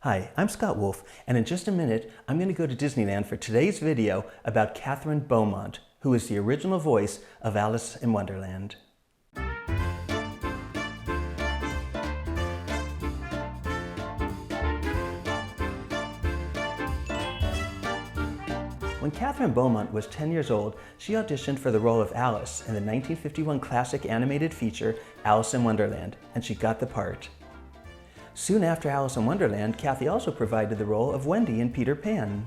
Hi, I'm Scott Wolf, and in just a minute, I'm going to go to Disneyland for today's video about Kathryn Beaumont, who is the original voice of Alice in Wonderland. When Kathryn Beaumont was 10 years old, she auditioned for the role of Alice in the 1951 classic animated feature Alice in Wonderland, and she got the part. Soon after Alice in Wonderland, Kathy also provided the role of Wendy in Peter Pan.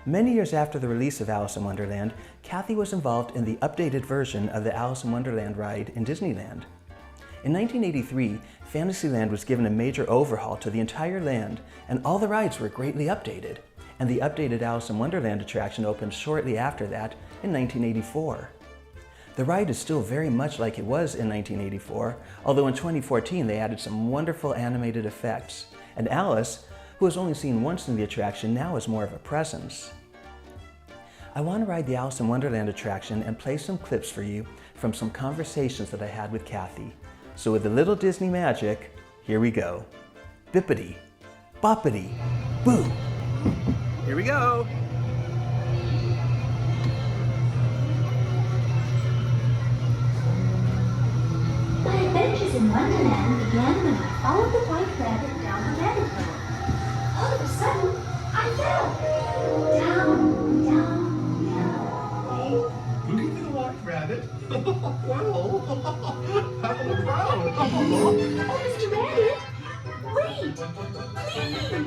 Many years after the release of Alice in Wonderland, Kathy was involved in the updated version of the Alice in Wonderland ride in Disneyland. In 1983, Fantasyland was given a major overhaul to the entire land, and all the rides were greatly updated. And the updated Alice in Wonderland attraction opened shortly after that in 1984. The ride is still very much like it was in 1984, although in 2014 they added some wonderful animated effects. And Alice, who was only seen once in the attraction, now is more of a presence. I want to ride the Alice in Wonderland attraction and play some clips for you from some conversations that I had with Kathy. So with a little Disney magic, here we go. Bippity, boppity, boo! Here we go! My adventures in Wonderland began when I followed the white rabbit down the rabbit hole. All of a sudden, I fell. Down, down, down. Looking for the white rabbit? Well, have a look around. Oh, Mr. Rabbit, wait, please.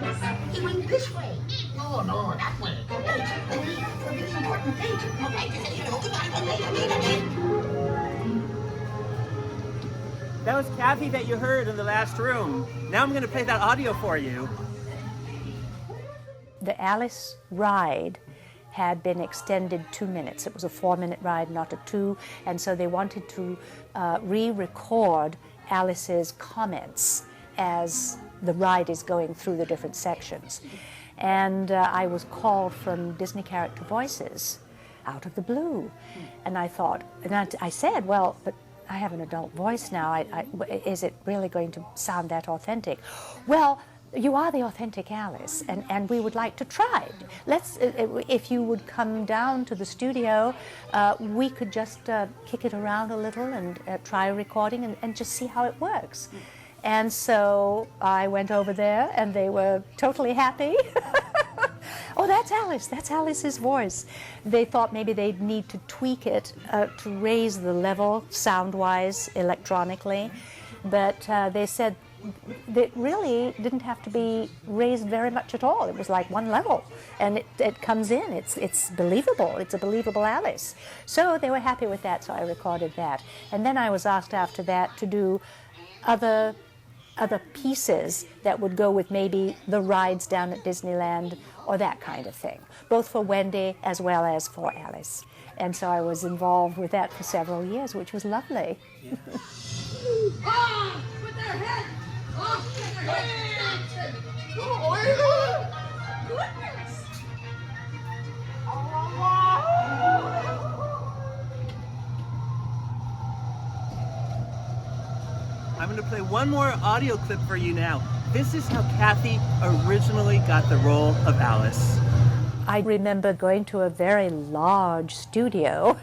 He went this way. No, that way. Wait, for this important thing. Okay, goodbye. That was Kathy that you heard in the last room. Now I'm going to play that audio for you. The Alice ride had been extended 2 minutes. It was a 4-minute ride, not a 2, and so they wanted to re-record Alice's comments as the ride is going through the different sections. And I was called from Disney Character Voices out of the blue. And I thought, and I said, well, but I have an adult voice now. Is it really going to sound that authentic? Well, you are the authentic Alice, and we would like to try. Let's, if you would come down to the studio, we could just kick it around a little and try a recording and just see how it works. And so I went over there, and they were totally happy. Oh, that's Alice. That's Alice's voice. They thought maybe they'd need to tweak it to raise the level sound-wise, electronically. But they said it really didn't have to be raised very much at all. It was like one level, and it comes in. It's believable. It's a believable Alice. So they were happy with that, so I recorded that. And then I was asked after that to do other pieces that would go with maybe the rides down at Disneyland or that kind of thing, both for Wendy as well as for Alice. And so I was involved with that for several years, which was lovely. With their head! With their head! Goodness! I'm going to play one more audio clip for you now. This is how Kathy originally got the role of Alice. I remember going to a very large studio.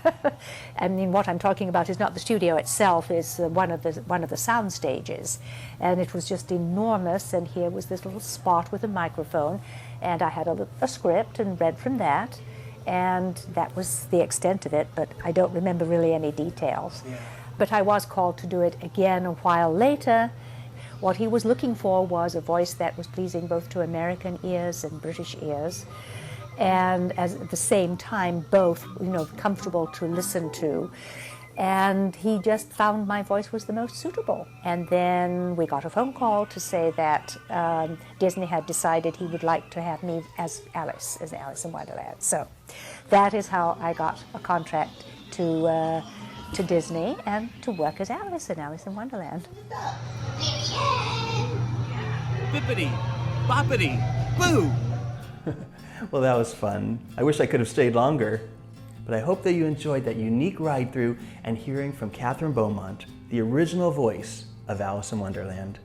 I mean, what I'm talking about is not the studio itself, it's one of the sound stages. And it was just enormous, and here was this little spot with a microphone, and I had a script and read from that, and that was the extent of it, but I don't remember really any details. Yeah. But I was called to do it again a while later. What he was looking for was a voice that was pleasing both to American ears and British ears, and at the same time both, comfortable to listen to. And he just found my voice was the most suitable. And then we got a phone call to say that Disney had decided he would like to have me as Alice in Wonderland. So that is how I got a contract to Disney and to work as Alice in Wonderland. Bippity, boppity, boo! Well, that was fun. I wish I could have stayed longer. But I hope that you enjoyed that unique ride through and hearing from Kathryn Beaumont, the original voice of Alice in Wonderland.